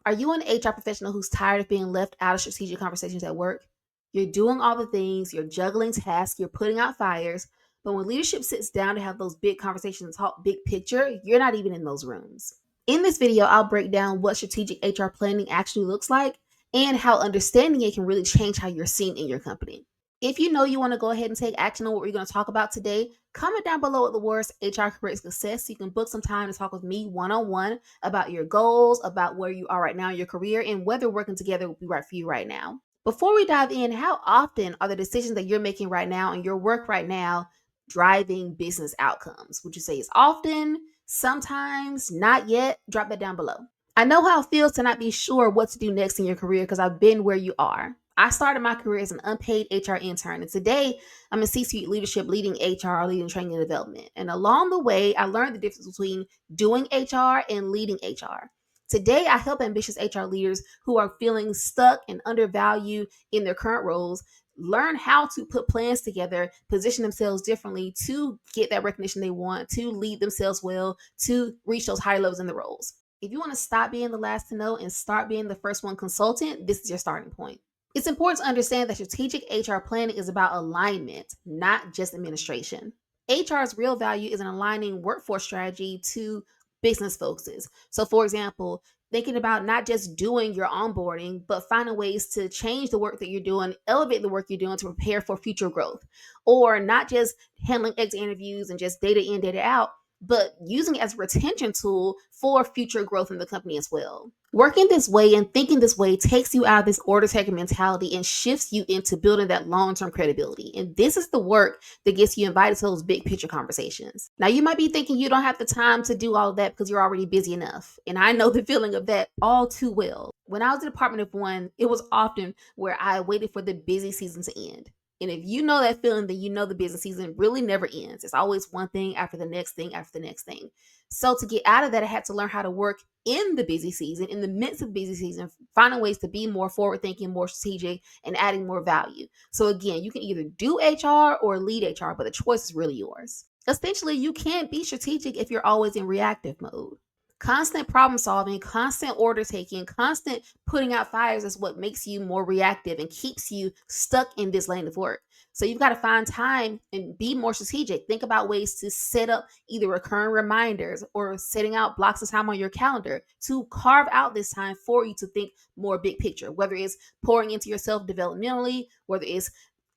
Are you an HR professional who's tired of being left out of strategic conversations at work? You're doing all the things, you're juggling tasks, you're putting out fires, but when leadership sits down to have those big conversations and talk big picture, you're not even in those rooms. In this video, I'll break down what strategic HR planning actually looks like and how understanding it can really change how you're seen in your company. If you know you want to go ahead and take action on what we're going to talk about today, comment down below with the words HR career success so you can book some time to talk with me one-on-one about your goals, about where you are right now in your career, and whether working together will be right for you right now. Before we dive in, how often are the decisions that you're making right now and your work right now driving business outcomes? Would you say it's often, sometimes, not yet? Drop that down below. I know how it feels to not be sure what to do next in your career because I've been where you are. I started my career as an unpaid HR intern, and today I'm in C-suite leadership leading HR, leading training and development. And along the way, I learned the difference between doing HR and leading HR. Today, I help ambitious HR leaders who are feeling stuck and undervalued in their current roles learn how to put plans together, position themselves differently to get that recognition they want, to lead themselves well, to reach those higher levels in the roles. If you want to stop being the last to know and start being the first one consultant, this is your starting point. It's important to understand that strategic HR planning is about alignment, not just administration. HR's real value is in aligning workforce strategy to business focuses. So, for example, thinking about not just doing your onboarding, but finding ways to change the work that you're doing, elevate the work you're doing to prepare for future growth, or not just handling exit interviews and just data in, data out, but using it as a retention tool for future growth in the company as well. Working this way and thinking this way takes you out of this order taking mentality and shifts you into building that long-term credibility. And this is the work that gets you invited to those big picture conversations. Now, you might be thinking you don't have the time to do all of that because you're already busy enough. And I know the feeling of that all too well. When I was at Department of One, it was often where I waited for the busy season to end. And if you know that feeling, then you know the business season really never ends. It's always one thing after the next thing after the next thing. So to get out of that, I had to learn how to work in the busy season, in the midst of the busy season, finding ways to be more forward thinking, more strategic, and adding more value. So again, you can either do HR or lead HR, but the choice is really yours. Essentially, you can't be strategic if you're always in reactive mode. Constant problem solving, constant order taking, constant putting out fires is what makes you more reactive and keeps you stuck in this lane of work. So you've got to find time and be more strategic. Think about ways to set up either recurring reminders or setting out blocks of time on your calendar to carve out this time for you to think more big picture, whether it's pouring into yourself developmentally, whether it's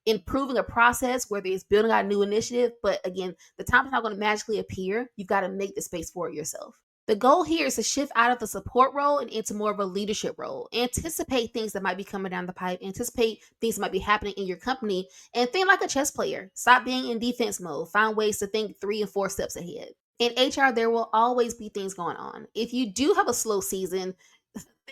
improving a process, whether it's building out a new initiative. But again, the time is not going to magically appear. You've got to make the space for it yourself. The goal here is to shift out of the support role and into more of a leadership role. Anticipate things that might be coming down the pipe. Anticipate things that might be happening in your company and think like a chess player. Stop being in defense mode. Find ways to think 3 and 4 steps ahead. In HR, there will always be things going on. If you do have a slow season,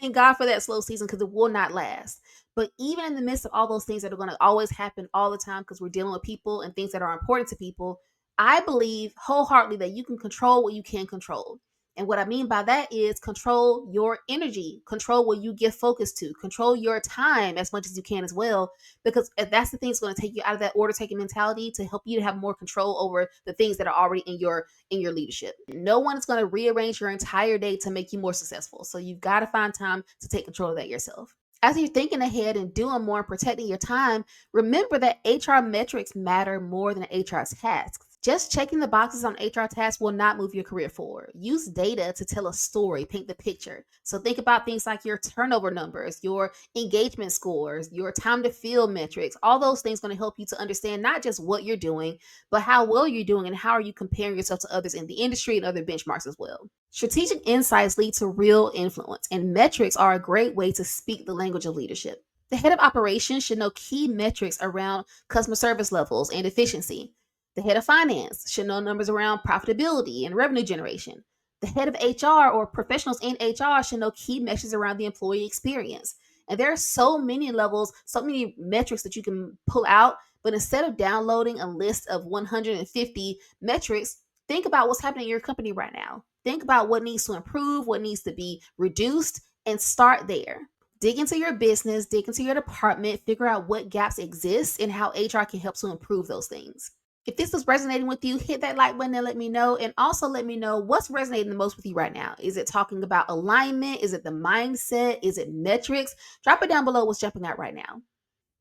thank God for that slow season because it will not last. But even in the midst of all those things that are going to always happen all the time because we're dealing with people and things that are important to people, I believe wholeheartedly that you can control what you can control. And what I mean by that is control your energy, control what you give focus to, control your time as much as you can as well. Because if that's the thing that's going to take you out of that order taking mentality to help you to have more control over the things that are already in your leadership. No one is going to rearrange your entire day to make you more successful. So you've got to find time to take control of that yourself. As you're thinking ahead and doing more and protecting your time, remember that HR metrics matter more than HR tasks. Just checking the boxes on HR tasks will not move your career forward. Use data to tell a story, paint the picture. So think about things like your turnover numbers, your engagement scores, your time to fill metrics. All those things are going to help you to understand not just what you're doing, but how well you're doing and how are you comparing yourself to others in the industry and other benchmarks as well. Strategic insights lead to real influence, and metrics are a great way to speak the language of leadership. The head of operations should know key metrics around customer service levels and efficiency. The head of finance should know numbers around profitability and revenue generation. The head of HR or professionals in HR should know key measures around the employee experience. And there are so many levels, so many metrics that you can pull out. But instead of downloading a list of 150 metrics, think about what's happening in your company right now. Think about what needs to improve, what needs to be reduced, and start there. Dig into your business, dig into your department, figure out what gaps exist and how HR can help to improve those things. If this is resonating with you, hit that like button and let me know. And also let me know what's resonating the most with you right now. Is it talking about alignment? Is it the mindset? Is it metrics? Drop it down below what's jumping out right now.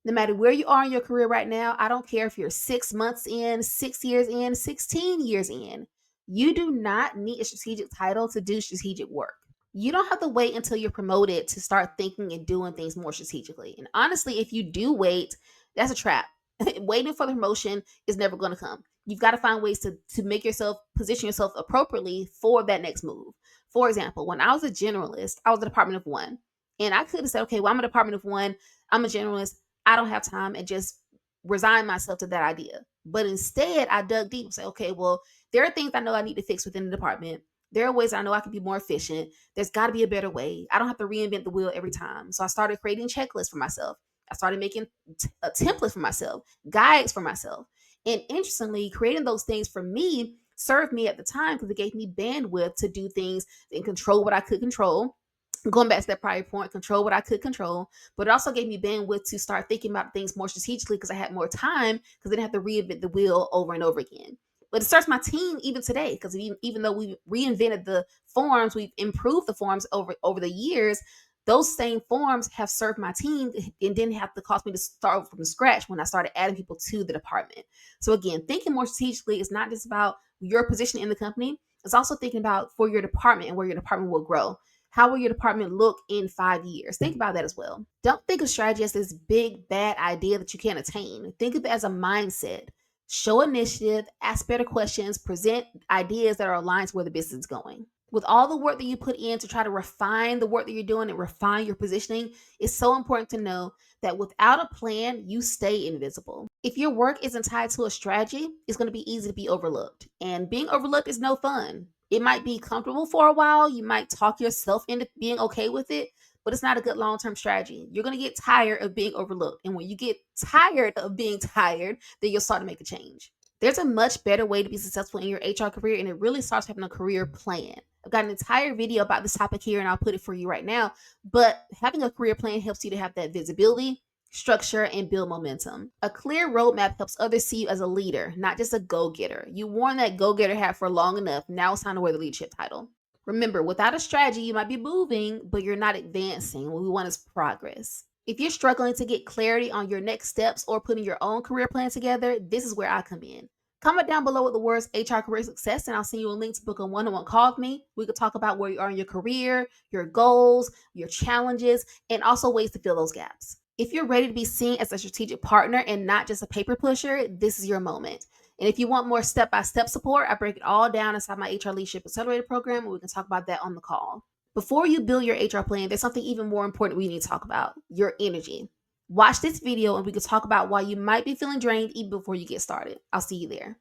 No matter where you are in your career right now, I don't care if you're 6 months in, 6 years in, 16 years in. You do not need a strategic title to do strategic work. You don't have to wait until you're promoted to start thinking and doing things more strategically. And honestly, if you do wait, that's a trap. Waiting for the promotion is never going to come. You've got to find ways to make yourself position yourself appropriately for that next move. For example, when I was a generalist, I was a department of one. And I could have said, okay, well, I'm a department of one, I'm a generalist, I don't have time, and just resign myself to that idea. But instead, I dug deep and said, okay, well, there are things I know I need to fix within the department. There are ways I know I can be more efficient. There's got to be a better way. I don't have to reinvent the wheel every time. So I started creating checklists for myself. I started making a template for myself, guides for myself. And interestingly, creating those things for me served me at the time because it gave me bandwidth to do things and control what I could control. Going back to that prior point, control what I could control, but it also gave me bandwidth to start thinking about things more strategically because I had more time because I didn't have to reinvent the wheel over and over again. But it starts my team even today because even though we reinvented the forms, we've improved the forms over the years. Those same forms have served my team and didn't have to cost me to start from scratch when I started adding people to the department. So again, thinking more strategically is not just about your position in the company. It's also thinking about for your department and where your department will grow. How will your department look in 5 years? Think about that as well. Don't think of strategy as this big, bad idea that you can't attain. Think of it as a mindset. Show initiative, ask better questions, present ideas that are aligned to where the business is going. With all the work that you put in to try to refine the work that you're doing and refine your positioning, it's so important to know that without a plan, you stay invisible. If your work isn't tied to a strategy, it's going to be easy to be overlooked. And being overlooked is no fun. It might be comfortable for a while. You might talk yourself into being okay with it, but it's not a good long term strategy. You're going to get tired of being overlooked. And when you get tired of being tired, then you'll start to make a change. There's a much better way to be successful in your HR career, and it really starts having a career plan. I've got an entire video about this topic here, and I'll put it for you right now. But having a career plan helps you to have that visibility, structure, and build momentum. A clear roadmap helps others see you as a leader, not just a go-getter. You worn that go-getter hat for long enough. Now it's time to wear the leadership title. Remember, without a strategy, you might be moving, but you're not advancing. What we want is progress. If you're struggling to get clarity on your next steps or putting your own career plan together, this is where I come in. Comment down below with the words HR career success, and I'll send you a link to book a one-on-one call with me. We could talk about where you are in your career, your goals, your challenges, and also ways to fill those gaps. If you're ready to be seen as a strategic partner and not just a paper pusher, this is your moment. And if you want more step-by-step support, I break it all down inside my HR Leadership Accelerator program, and we can talk about that on the call. Before you build your HR plan, there's something even more important we need to talk about: your energy. Watch this video and we can talk about why you might be feeling drained even before you get started. I'll see you there.